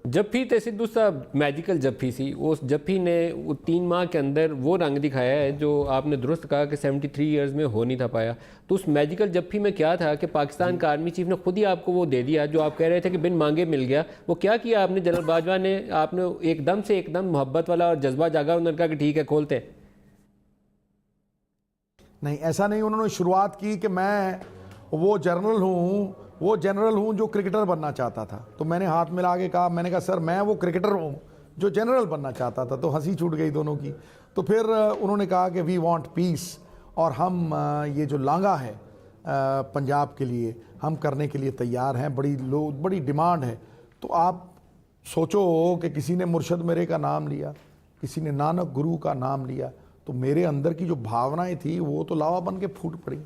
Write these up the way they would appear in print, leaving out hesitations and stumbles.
जफ्फी ते सिद्धू साहब मैजिकल जफ्फी सी, उस जफ्फी ने 3 माह के अंदर वो रंग दिखाया है जो आपने दुरुस्त कहा कि 73 ईयर्स में हो नहीं था पाया। तो उस मैजिकल जफ्फी में क्या था कि पाकिस्तान का आर्मी चीफ ने खुद ही आपको वो दे दिया जो आप कह रहे थे कि बिन मांगे मिल गया। वो क्या किया आपने जनरल बाजवा ने? आपने एकदम मोहब्बत वाला और जज्बा जागा, उन्होंने कहा कि ठीक है खोलते हैं। नहीं, ऐसा नहीं। उन्होंने शुरुआत की कि मैं वो जनरल हूँ जो क्रिकेटर बनना चाहता था। तो मैंने हाथ मिला के कहा, मैंने कहा सर मैं वो क्रिकेटर हूँ जो जनरल बनना चाहता था। तो हंसी छूट गई दोनों की। तो फिर उन्होंने कहा कि वी वांट पीस, और हम ये जो लांगा है पंजाब के लिए हम करने के लिए तैयार हैं। बड़ी डिमांड है। तो आप सोचो कि किसी ने मुर्शद मेरे का नाम लिया, किसी ने नानक गुरु का नाम लिया, तो मेरे अंदर की जो भावनाएं थी वो तो लावा बन के फूट पड़ी।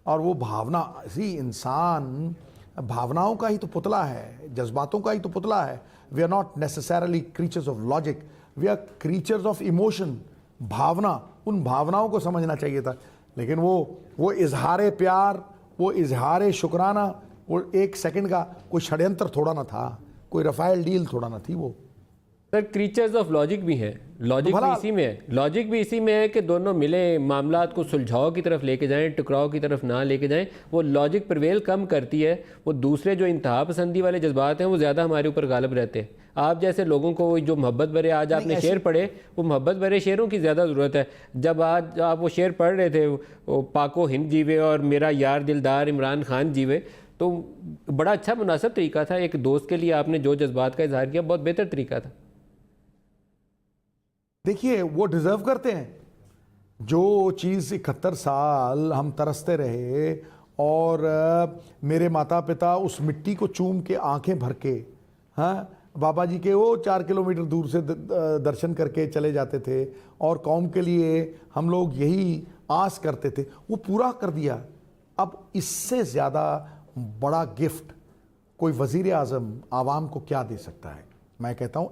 और वो भावना, ऐसी इंसान भावनाओं का ही तो पुतला है, जज्बातों का ही तो पुतला है। We are not necessarily creatures of logic, we are creatures of emotion. भावना, उन भावनाओं को समझना चाहिए था। लेकिन वो इजहार प्यार, वो इजहार शुक्राना, वो 1 सेकंड का कोई षड्यंत्र थोड़ा ना था, कोई रफाइल डील थोड़ा ना थी वो। सर क्रीचर्स ऑफ लॉजिक भी है, लॉजिक भी इसी में है। लॉजिक भी इसी में है कि दोनों मिले, मामलात को सुलझाव की तरफ लेके जाएं, टकराव की तरफ ना लेके जाएं। वो लॉजिक प्रवेल कम करती है। वो दूसरे जो इंतहा पसंदी वाले जज्बात हैं वो ज़्यादा हमारे ऊपर गालिब रहते हैं। आप जैसे लोगों को जो मोहब्बत भरे, आज आपने शेर पढ़े, वो मोहब्बत भरे शेरों की ज़्यादा ज़रूरत है। जब आज आप वो शेर पढ़ रहे थे, वो पाको हिंद जीवे और मेरा यार दिलदार इमरान खान जीवे, तो बड़ा अच्छा मुनासिब तरीका था। एक दोस्त के लिए आपने जो जज्बात का इजहार किया, बहुत बेहतर तरीका था। देखिए, वो डिजर्व करते हैं जो चीज़ 71 साल हम तरसते रहे, और मेरे माता पिता उस मिट्टी को चूम के आंखें भर के, हाँ, बाबा जी के वो 4 किलोमीटर दूर से दर्शन करके चले जाते थे, और कौम के लिए हम लोग यही आस करते थे, वो पूरा कर दिया। अब इससे ज़्यादा बड़ा गिफ्ट कोई वज़ीर आज़म आवाम को क्या दे सकता है? मैं कहता हूँ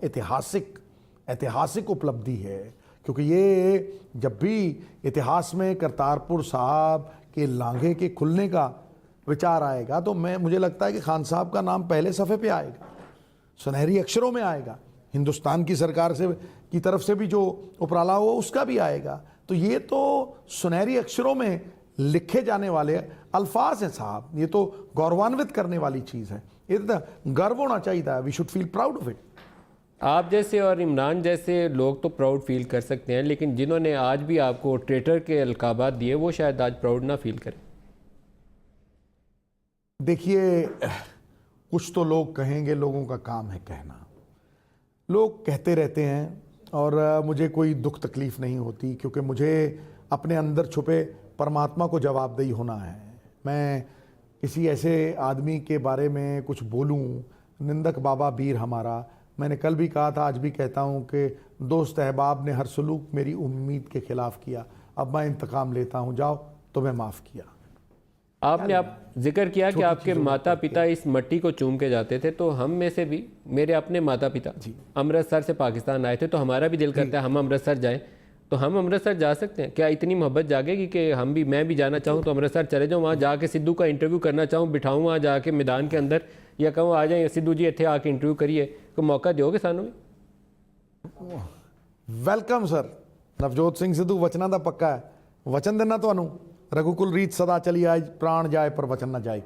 ऐतिहासिक उपलब्धि है। क्योंकि ये जब भी इतिहास में करतारपुर साहब के लांघे के खुलने का विचार आएगा, तो मुझे लगता है कि खान साहब का नाम पहले सफ़े पे आएगा, सुनहरी अक्षरों में आएगा। हिंदुस्तान की सरकार की तरफ से भी जो उपराला हुआ उसका भी आएगा। तो ये तो सुनहरी अक्षरों में लिखे जाने वाले अल्फाज हैं साहब। ये तो गौरवान्वित करने वाली चीज़ है। ये तो गर्व होना चाहिए। We should feel proud of it. आप जैसे और इमरान जैसे लोग तो प्राउड फील कर सकते हैं, लेकिन जिन्होंने आज भी आपको ट्रेटर के अलकाबात दिए वो शायद आज प्राउड ना फील करें। देखिए, कुछ तो लोग कहेंगे, लोगों का काम है कहना। लोग कहते रहते हैं, और मुझे कोई दुख तकलीफ़ नहीं होती, क्योंकि मुझे अपने अंदर छुपे परमात्मा को जवाबदेही होना है। मैं किसी ऐसे आदमी के बारे में कुछ बोलूं, निंदक बाबा बीर हमारा। मैंने कल भी कहा था, आज भी कहता हूं कि दोस्त अहबाब ने हर सलूक मेरी उम्मीद के खिलाफ किया। अब मैं इंतकाम लेता हूं, जाओ तुम्हें माफ़ किया। आपने आप जिक्र किया कि आपके माता पिता इस मट्टी को चूम के जाते थे, तो हम में से भी, मेरे अपने माता पिता अमृतसर से पाकिस्तान आए थे, तो हमारा भी दिल करता है हम अमृतसर जाएं। तो हम अमृतसर जा सकते हैं क्या? इतनी मोहब्बत जागेगी कि मैं भी जाना चाहूँ तो अमृतसर चले जाऊँ, वहाँ जाके सिद्धू का इंटरव्यू करना चाहूँ, बिठाऊँ वहाँ जाके मैदान के अंदर, या कहूँ आ जाए सिद्धू जी इतने आके इंटरव्यू करिए, को मौका दोगे सानू? Welcome sir. नवजोत सिंह सिद्धू वचना का पक्का है। वचन देना ਤੁਹਾਨੂੰ, रघुकुल रीत सदा चली आए, प्राण जाए पर वचन ना जाए।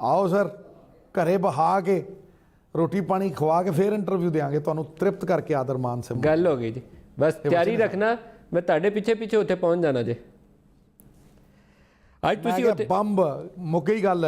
आओ सर, घरे बहा के रोटी पानी खवा के फिर इंटरव्यू देंगे, ਤੁਹਾਨੂੰ तृप्त करके आदर मान से। गल हो गई जी, बस तैयारी रखना, मैं ਤੁਹਾਡੇ ਪਿੱਛੇ ਉੱਥੇ ਪਹੁੰਚ ਜਾਣਾ ਜੇ। ਅੱਜ ਤੁਸੀਂ ਉੱਥੇ ਬੰਬ ਮੁੱਕ ਗਈ ਗੱਲ।